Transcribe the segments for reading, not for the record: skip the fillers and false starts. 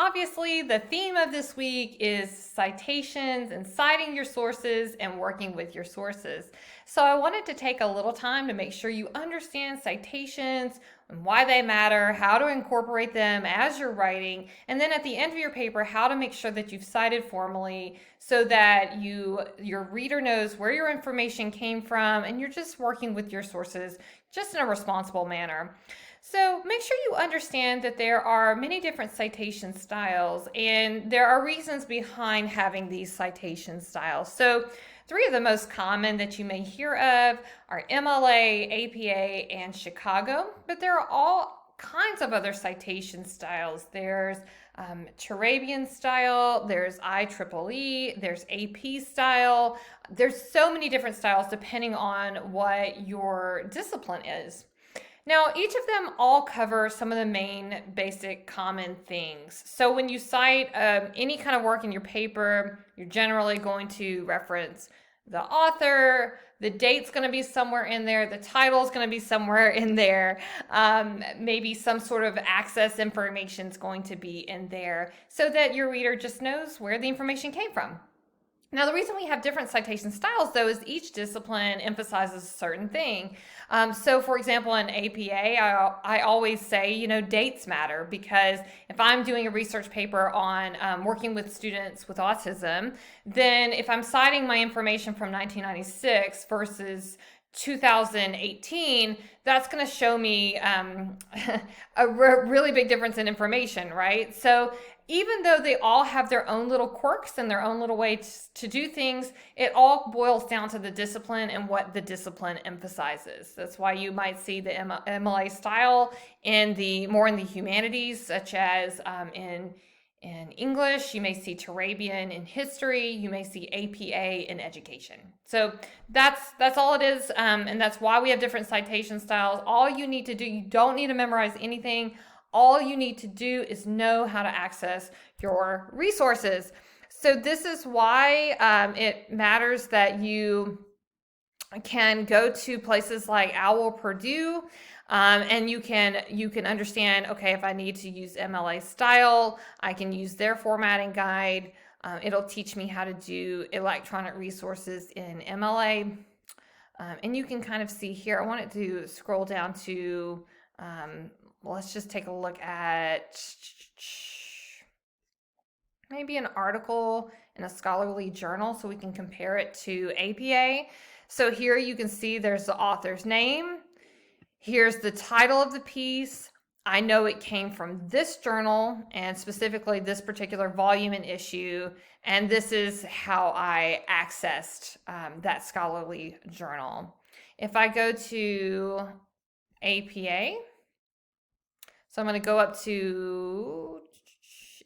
obviously the theme of this week is citations and citing your sources and working with your sources. So I wanted to take a little time to make sure you understand citations and why they matter, how to incorporate them as you're writing, and then at the end of your paper, how to make sure that you've cited formally so that your reader knows where your information came from and you're just working with your sources just in a responsible manner. So make sure you understand that there are many different citation styles, and there are reasons behind having these citation styles. So three of the most common that you may hear of are MLA, APA, and Chicago, but there are all kinds of other citation styles. There's Turabian style, there's IEEE, there's AP style. There's so many different styles depending on what your discipline is. Now, each of them all cover some of the main basic common things. So when you cite any kind of work in your paper, you're generally going to reference the author, the date's going to be somewhere in there, the title's going to be somewhere in there, maybe some sort of access information is going to be in there so that your reader just knows where the information came from. Now, the reason we have different citation styles, though, is each discipline emphasizes a certain thing. So, for example, in APA, I always say, dates matter, because if I'm doing a research paper on working with students with autism, then if I'm citing my information from 1996 versus 2018, that's going to show me a really big difference in information, right? So even though they all have their own little quirks and their own little way to do things, it all boils down to the discipline and what the discipline emphasizes. That's why you might see the MLA style more in the humanities, such as in English. You may see Turabian in history. You may see APA in education. So that's all it is, and that's why we have different citation styles. All you need to do, you don't need to memorize anything. All you need to do is know how to access your resources. So this is why it matters that you can go to places like OWL Purdue, and you can understand, okay, if I need to use MLA style, I can use their formatting guide. It'll teach me how to do electronic resources in MLA. And you can kind of see here, I wanted to scroll down to, let's just take a look at maybe an article in a scholarly journal so we can compare it to APA. So here you can see there's the author's name. Here's the title of the piece. I know it came from this journal, and specifically this particular volume and issue, and this is how I accessed that scholarly journal. If I go to APA, so I'm going to go up to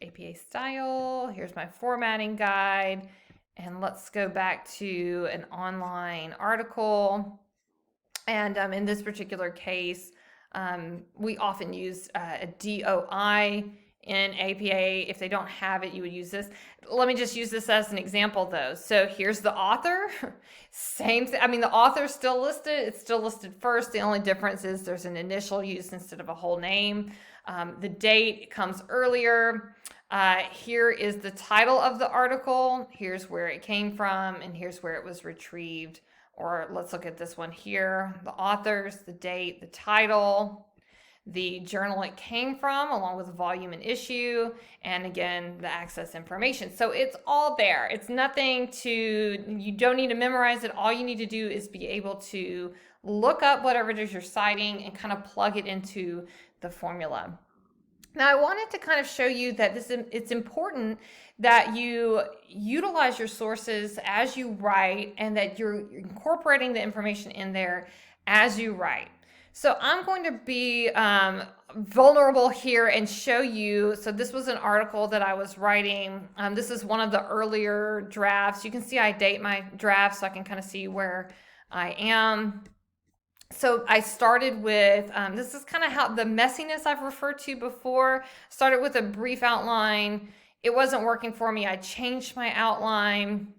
APA style. Here's my formatting guide, and let's go back to an online article. And in this particular case, we often use a DOI in APA. If they don't have it, you would use this. Let me just use this as an example, though. So here's the author. Same thing. I mean, the author's still listed. It's still listed first. The only difference is there's an initial used instead of a whole name. The date comes earlier. Here is the title of the article. Here's where it came from, and here's where it was retrieved. Or let's look at this one here. The authors, the date, the title, the journal it came from, along with the volume and issue, and again, the access information. So it's all there. It's nothing you don't need to memorize it. All you need to do is be able to look up whatever it is you're citing and kind of plug it into the formula. Now, I wanted to kind of show you that it's important that you utilize your sources as you write and that you're incorporating the information in there as you write. So I'm going to be vulnerable here and show you. So this was an article that I was writing. This is one of the earlier drafts. You can see I date my drafts so I can kind of see where I am. So I started with, this is kind of how the messiness I've referred to before, started with a brief outline. It wasn't working for me. I changed my outline.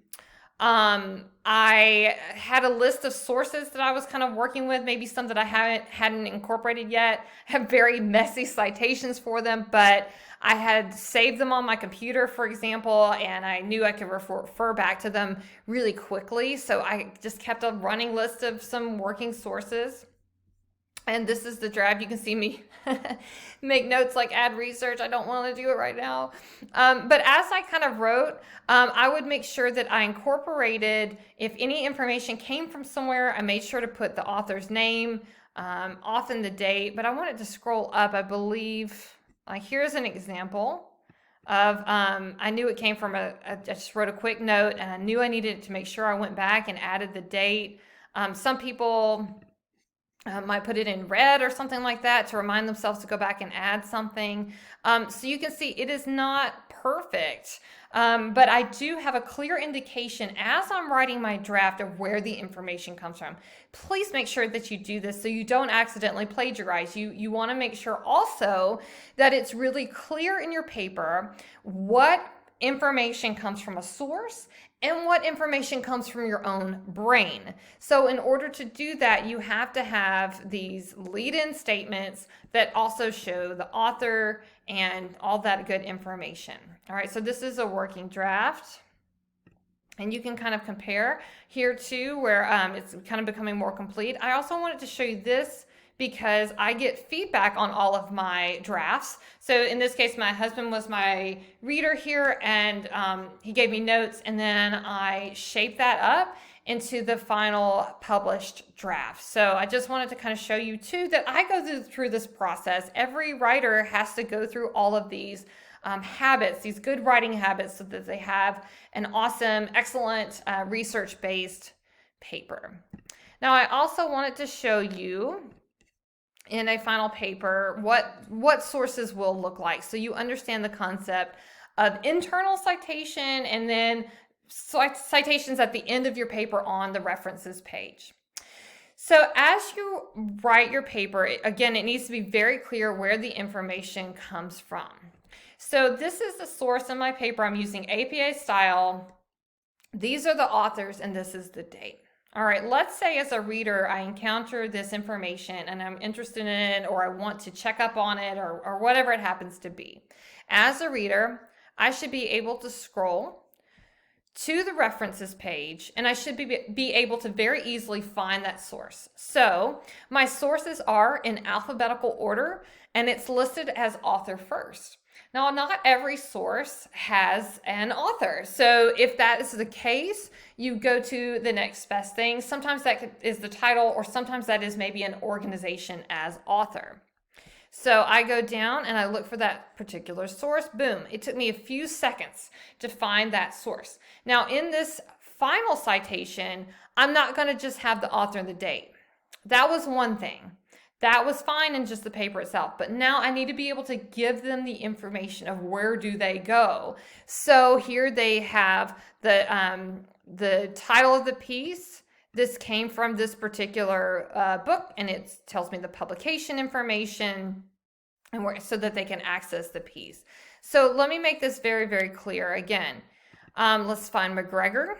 I had a list of sources that I was kind of working with, maybe some that I hadn't incorporated yet. I have very messy citations for them, but I had saved them on my computer, for example, and I knew I could refer back to them really quickly. So I just kept a running list of some working sources. And this is the draft. You can see me make notes like add research. I don't want to do it right now. But as I kind of wrote, I would make sure that I incorporated, if any information came from somewhere, I made sure to put the author's name, often the date, but I wanted to scroll up, I believe. Here's an example of, I knew it came from I just wrote a quick note, and I knew I needed to make sure I went back and added the date. Some people might put it in red or something like that to remind themselves to go back and add something. So you can see it is not perfect, but I do have a clear indication as I'm writing my draft of where the information comes from. Please make sure that you do this so you don't accidentally plagiarize. You want to make sure also that it's really clear in your paper what information comes from a source and what information comes from your own brain. So in order to do that, you have to have these lead-in statements that also show the author and all that good information. All right, so this is a working draft. And you can kind of compare here too, where it's kind of becoming more complete. I also wanted to show you this because I get feedback on all of my drafts. So in this case, my husband was my reader here, and he gave me notes, and then I shaped that up into the final published draft. So I just wanted to kind of show you too that I go through this process. Every writer has to go through all of these habits, these good writing habits, so that they have an awesome, excellent research-based paper. Now, I also wanted to show you in a final paper what sources will look like, so you understand the concept of internal citation and then citations at the end of your paper on the references page. So as you write your paper, again, it needs to be very clear where the information comes from. So this is the source in my paper. I'm using APA style. These are the authors, and this is the date. All right, let's say as a reader, I encounter this information and I'm interested in it, or I want to check up on it, or whatever it happens to be. As a reader, I should be able to scroll to the references page, and I should be able to very easily find that source. So my sources are in alphabetical order, and it's listed as author first. Now, not every source has an author. So if that is the case, you go to the next best thing. Sometimes that is the title, or sometimes that is maybe an organization as author. So I go down and I look for that particular source. Boom. It took me a few seconds to find that source. Now, in this final citation, I'm not going to just have the author and the date. That was one thing. That was fine in just the paper itself, but now I need to be able to give them the information of where do they go. So here they have the title of the piece. This came from this particular book, and it tells me the publication information, and so that they can access the piece. So let me make this very, very clear. Again, let's find McGregor.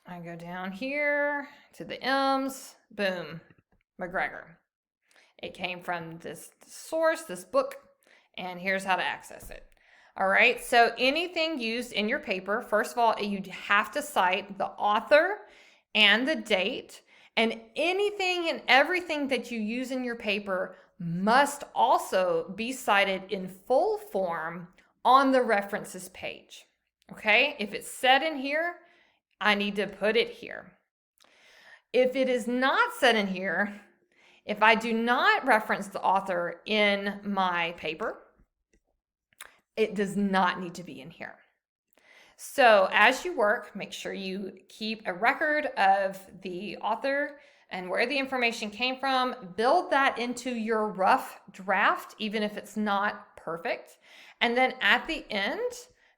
I go down here to the M's. Boom, McGregor. It came from this source, this book, and here's how to access it. All right, so anything used in your paper, first of all, you have to cite the author and the date, and anything and everything that you use in your paper must also be cited in full form on the references page. Okay, if it's said in here, I need to put it here. If it is not said in here, if I do not reference the author in my paper, it does not need to be in here. So as you work, make sure you keep a record of the author and where the information came from. Build that into your rough draft, even if it's not perfect. And then at the end,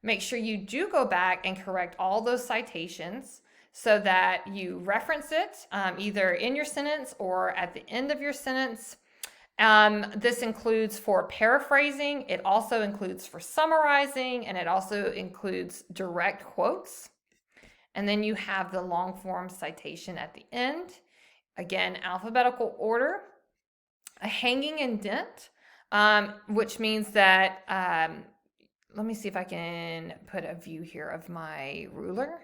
make sure you do go back and correct all those citations, so that you reference it either in your sentence or at the end of your sentence. This includes for paraphrasing, it also includes for summarizing, and it also includes direct quotes. And then you have the long form citation at the end. Again, alphabetical order. A hanging indent, which means that let me see if I can put a view here of my ruler.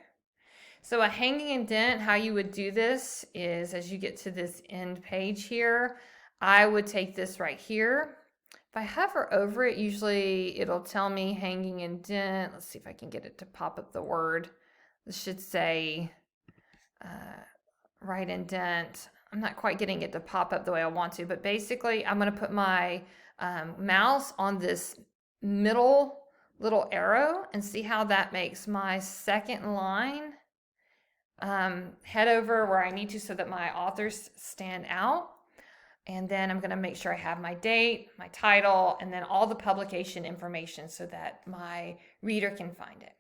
So a hanging indent, how you would do this is as you get to this end page here, I would take this right here. If I hover over it, usually it'll tell me hanging indent. Let's see if I can get it to pop up the word. This should say right indent. I'm not quite getting it to pop up the way I want to, but basically I'm going to put my mouse on this middle little arrow and see how that makes my second line head over where I need to so that my authors stand out. And then I'm going to make sure I have my date, my title, and then all the publication information so that my reader can find it.